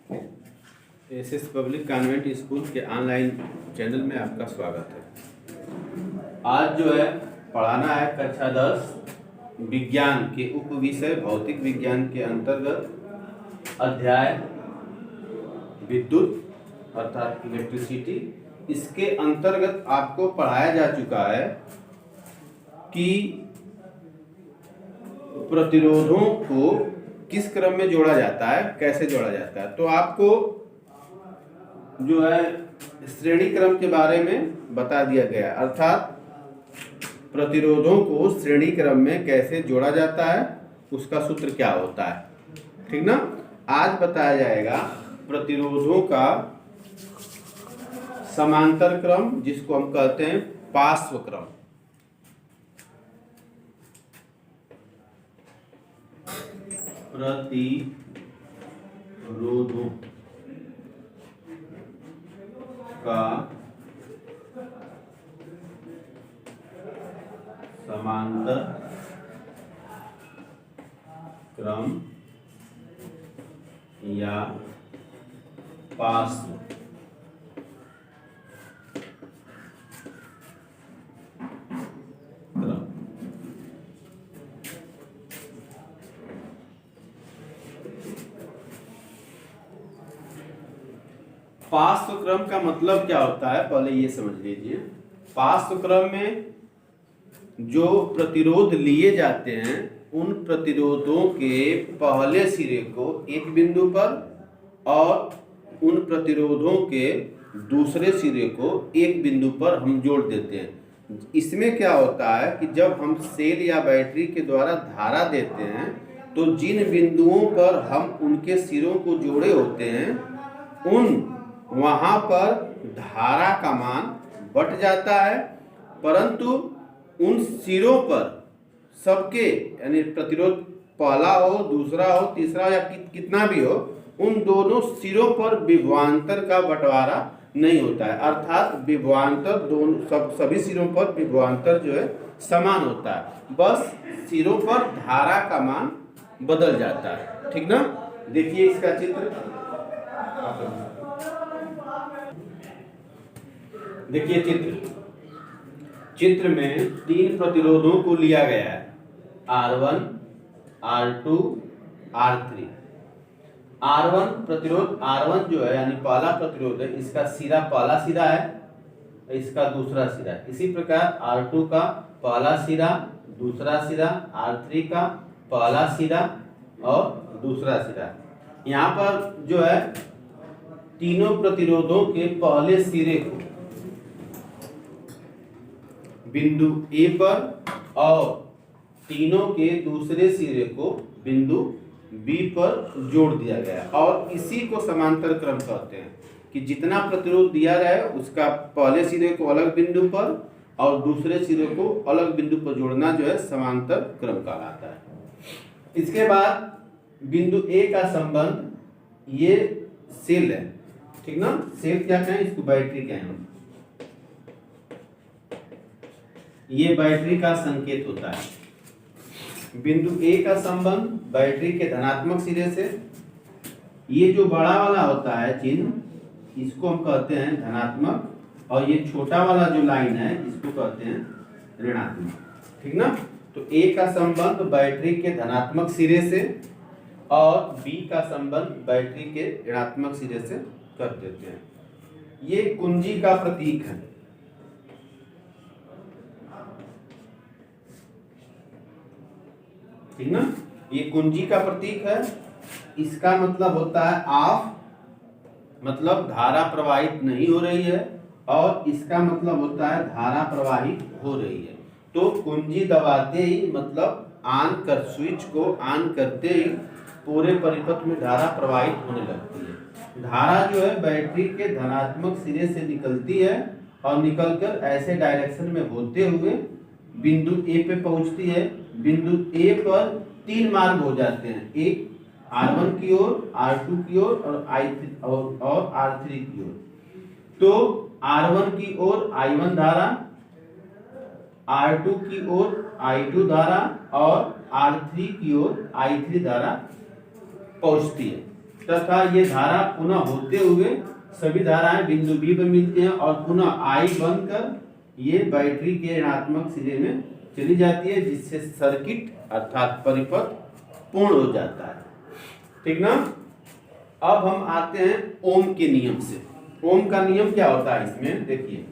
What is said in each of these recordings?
SS public convent school के online channel में आपका स्वागत है। आज जो है पढ़ाना है कक्षा 10 विज्ञान के उप विषय भौतिक विज्ञान के अंतर्गत अध्याय विद्युत अर्थात इलेक्ट्रिसिटी। इसके अंतर्गत आपको पढ़ाया जा चुका है कि प्रतिरोधों को किस क्रम में जोड़ा जाता है, कैसे जोड़ा जाता है। तो आपको जो है श्रेणी क्रम के बारे में बता दिया गया, अर्थात प्रतिरोधों को श्रेणी क्रम में कैसे जोड़ा जाता है, उसका सूत्र क्या होता है, ठीक ना। आज बताया जाएगा प्रतिरोधों का समांतर क्रम, जिसको हम कहते हैं पार्श्व क्रम। प्रतिरोधों का समांतर क्रम या पार्श्व क्रम। पार्श्व क्रम का मतलब क्या होता है, पहले ये समझ लीजिए। पार्श्व क्रम में जो प्रतिरोध लिए जाते हैं उन प्रतिरोधों के पहले सिरे को एक बिंदु पर और उन प्रतिरोधों के दूसरे सिरे को एक बिंदु पर हम जोड़ देते हैं। इसमें क्या होता है कि जब हम सेल या बैटरी के द्वारा धारा देते हैं तो जिन बिंदुओं पर हम उनके सिरों को जोड़े होते हैं वहां पर धारा का मान बढ़ जाता है, परंतु उन सिरों पर सबके यानी प्रतिरोध पहला हो, दूसरा हो, तीसरा हो या कितना भी हो, उन दोनों सिरों पर विभवांतर का बंटवारा नहीं होता है। अर्थात विभवांतर दोनों सभी सिरों पर विभवांतर जो है समान होता है, बस सिरों पर धारा का मान बदल जाता है, ठीक ना। देखिए इसका चित्र, देखिए चित्र में तीन प्रतिरोधों को लिया गया है, R1, R2, R3। R1 प्रतिरोध, R1 जो है यानी पहला प्रतिरोध है, इसका सिरा पहला सिरा है, इसका दूसरा सिरा है। इसी प्रकार R2 का पहला सिरा, दूसरा सिरा, R3 का पहला सिरा और दूसरा सिरा। यहाँ पर जो है तीनों प्रतिरोधों के पहले सिरे को बिंदु A पर और तीनों के दूसरे सिरे को बिंदु B पर जोड़ दिया गया और इसी को समांतर क्रम कहते हैं कि जितना प्रतिरोध दिया गया है उसका पहले सिरे को अलग बिंदु पर और दूसरे सिरे को अलग बिंदु पर जोड़ना जो है समांतर क्रम कहलाता है। इसके बाद बिंदु A का संबंध ये सेल है, ठीक ना। सेल क्या कहें, इसको बैटरी कहें। ये बैटरी का संकेत होता है। बिंदु A का संबंध बैटरी के धनात्मक सिरे से, ये जो बड़ा वाला होता है चिन्ह, इसको हम कहते हैं धनात्मक, और ये छोटा वाला जो लाइन है इसको कहते हैं ऋणात्मक, ठीक ना। तो A का संबंध बैटरी के धनात्मक सिरे से और B का संबंध बैटरी के ऋणात्मक सिरे से कर देते हैं। ये कुंजी का प्रतीक है, ठीक ना। ये कुंजी का प्रतीक है, इसका मतलब होता है ऑफ, मतलब धारा प्रवाहित नहीं हो रही है, और इसका मतलब होता है धारा प्रवाहित हो रही है। तो कुंजी दबाते ही मतलब ऑन कर, स्विच को ऑन करते ही पूरे परिपथ में धारा प्रवाहित होने लगती है। धारा जो है बैटरी के धनात्मक सिरे से निकलती है और निकलकर ऐसे डायरेक्शन में होते हुए बिंदु A पे पहुंचती है। बिंदु A पर तीन मार्ग हो जाते हैं, एक R1 की ओर, R2 की ओर और R3 की ओर। तो R1 की ओर I1 धारा, R2 की ओर I2 धारा और R3 की ओर I3 धारा पहुंचती है। तथा ये धारा पुनः होते हुए सभी धाराएं बिंदु बी पर मिलती हैं और पुनः आई बनकर ये बैटरी के ऋणात्मक सिरे में चली जाती है, जिससे सर्किट अर्थात परिपथ पूर्ण हो जाता है। ठीक ना। अब हम आते हैं ओम के नियम से। ओम का नियम क्या होता है इसमें देखिए,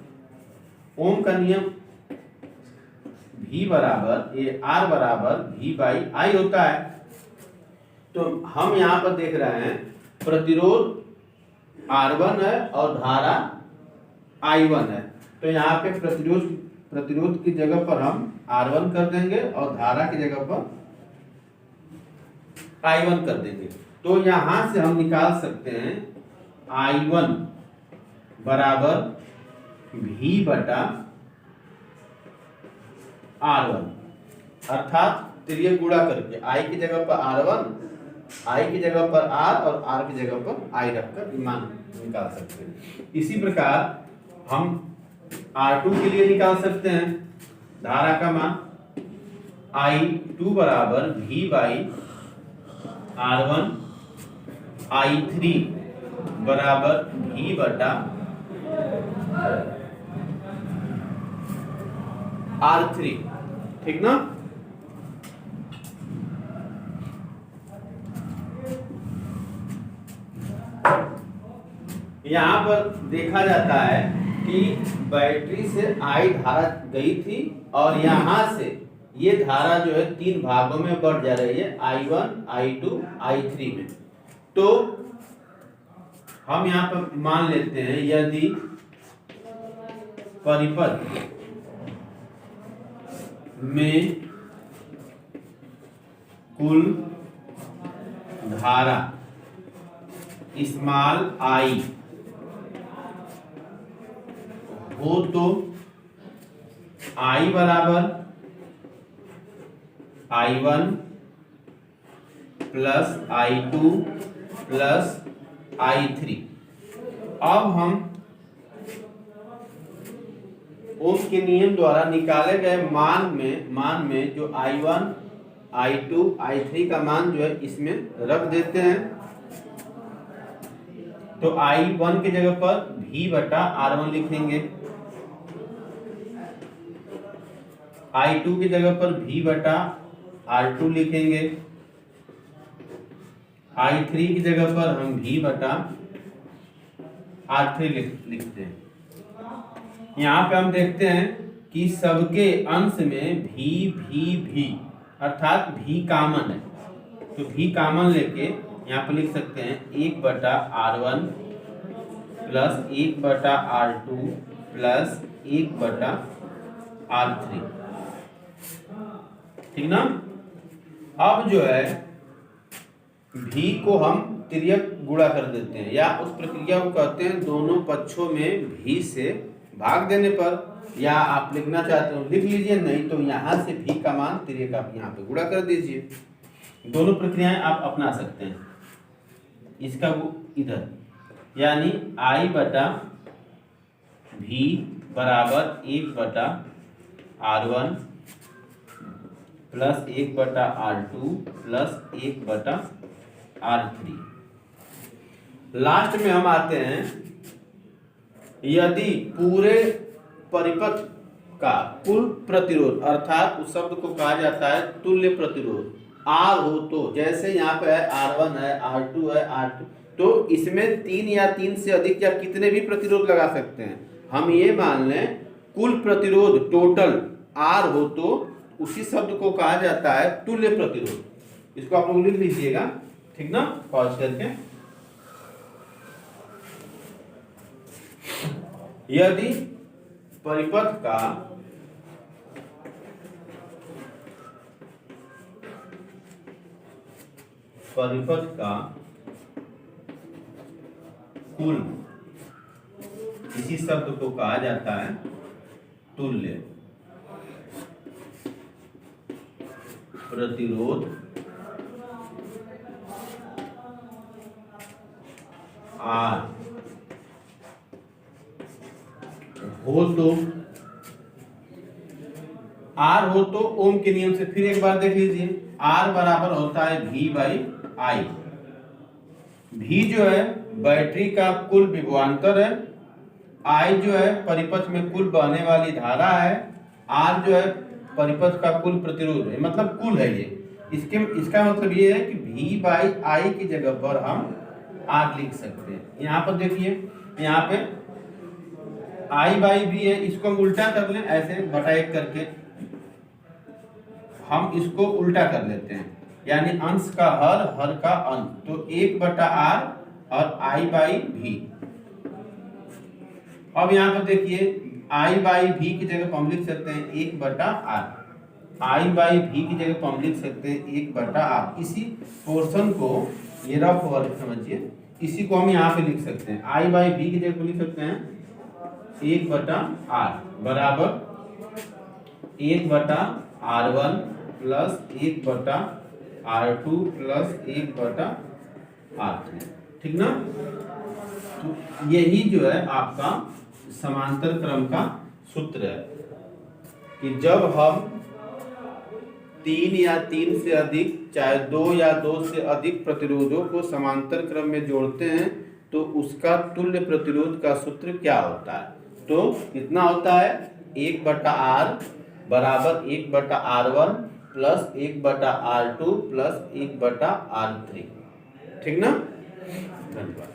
ओम का नियम V बराबर ये R बराबर V बाई आई होता है। तो हम यहां पर देख रहे हैं प्रतिरोध R1 है और धारा I1 है। तो यहाँ पे प्रतिरोध की जगह पर हम R1 कर देंगे और धारा की जगह पर I1 कर देंगे। तो यहां से हम निकाल सकते हैं I1 बराबर V बटा R1, अर्थात तिर्यक गुणा करके I की जगह पर R1, I की जगह पर R और R की जगह पर I रखकर मान निकाल सकते हैं। इसी प्रकार हम R2 के लिए निकाल सकते हैं धारा का मान I2 बराबर V बाई R1, I3 बराबर V बटा R3। ठीक ना। यहां पर देखा जाता है कि बैटरी से आई धारा गई थी और यहां से ये धारा जो है तीन भागों में बढ़ जा रही है, I1, I2, I3 में। तो हम यहां पर मान लेते हैं यदि परिपथ में कुल धारा स्मॉल आई हो तो I बराबर I1 plus I2 plus I3। अब हम ओम के नियम द्वारा निकाले गए मान में जो I1, I2, I3 का मान जो है इसमें रख देते हैं। तो I1 की जगह पर V बटा R1 लिखेंगे, I2 की जगह पर V बटा R2 लिखेंगे, I3 की जगह पर हम V बटा R3 लिखते हैं। यहाँ पे हम देखते हैं कि सबके अंश में V अर्थात V कॉमन है। तो V कॉमन लेके यहाँ पे लिख सकते हैं 1 बटा R1 प्लस 1 बटा R2 प्लस 1 बटा R3। ठीक ना। अब जो है V को हम तिर्यक गुणा कर देते हैं, या उस प्रक्रिया को कहते हैं दोनों पक्षों में V से भाग देने पर, या आप लिखना चाहते हो लिख लीजिए, नहीं तो यहाँ से V का मान तिर्यक आप यहाँ पे गुणा कर दीजिए। दोनों प्रक्रियाएं आप अपना सकते हैं। इसका वो इधर, यानी I बटा V बराबर 1 बटा R1 प्लस 1 बटा R2 प्लस 1 बटा R3। लास्ट में हम आते हैं यदि पूरे परिपथ का कुल प्रतिरोध, अर्थात उस शब्द को कहा जाता है तुल्य प्रतिरोध, R हो तो, जैसे यहाँ पे है R1 है, R2 है, R2, तो इसमें 3 या 3 से अधिक या कितने भी प्रतिरोध लगा सकते हैं। हम ये मान लें कुल प्रतिरोध टोटल R हो तो उसी शब्द को कहा जाता है तुल्य प्रतिरोध। इसको आप लोग लिख लीजिएगा, ठीक ना, पॉज करके। यदि परिपथ का कुल, इसी शब्द को कहा जाता है तुल्य प्रतिरोध R हो तो, R हो तो ओम के नियम से फिर एक बार देख लीजिए, R बराबर होता है V बाई आई, V जो है बैटरी का कुल विभवांतर है, I जो है परिपथ में कुल बहने वाली धारा है, R जो है परिपथ का कुल प्रतिरोध है, मतलब कुल है ये। इसका मतलब ये है कि V बाई I की जगह पर हम R लिख सकते हैं। यहाँ पर देखिए, यहाँ पे I बाई V है, इसको हम उल्टा कर लें, ऐसे बटा एक करके हम इसको उल्टा कर लेते हैं, यानी अंश का हर, हर का अंश, तो 1/r और I बाई V। अब यहाँ पर देखिए I बाई V की जगह पर हम लिख सकते हैं 1/r, I बाई V की जगह पर हम लिख सकते हैं 1/r। इसी पोर्शन को, ये रफ वर्क समझिए, इसी को हम यहाँ पे लिख सकते हैं, I बाई V की जगह पर लिख सकते हैं 1/r बराबर 1/r1 plus 1/r2 plus 1/r3, ठीक ना। तो यही जो है आपका समांतर क्रम का सूत्र है कि जब हम 3 या 3 से अधिक, चाहे 2 या 2 से अधिक प्रतिरोधों को समांतर क्रम में जोड़ते हैं तो उसका तुल्य प्रतिरोध का सूत्र क्या होता है। तो कितना होता है, 1/r बराबर 1/r1 plus 1/r2 plus 1/r3, ठीक ना। धन्यवाद।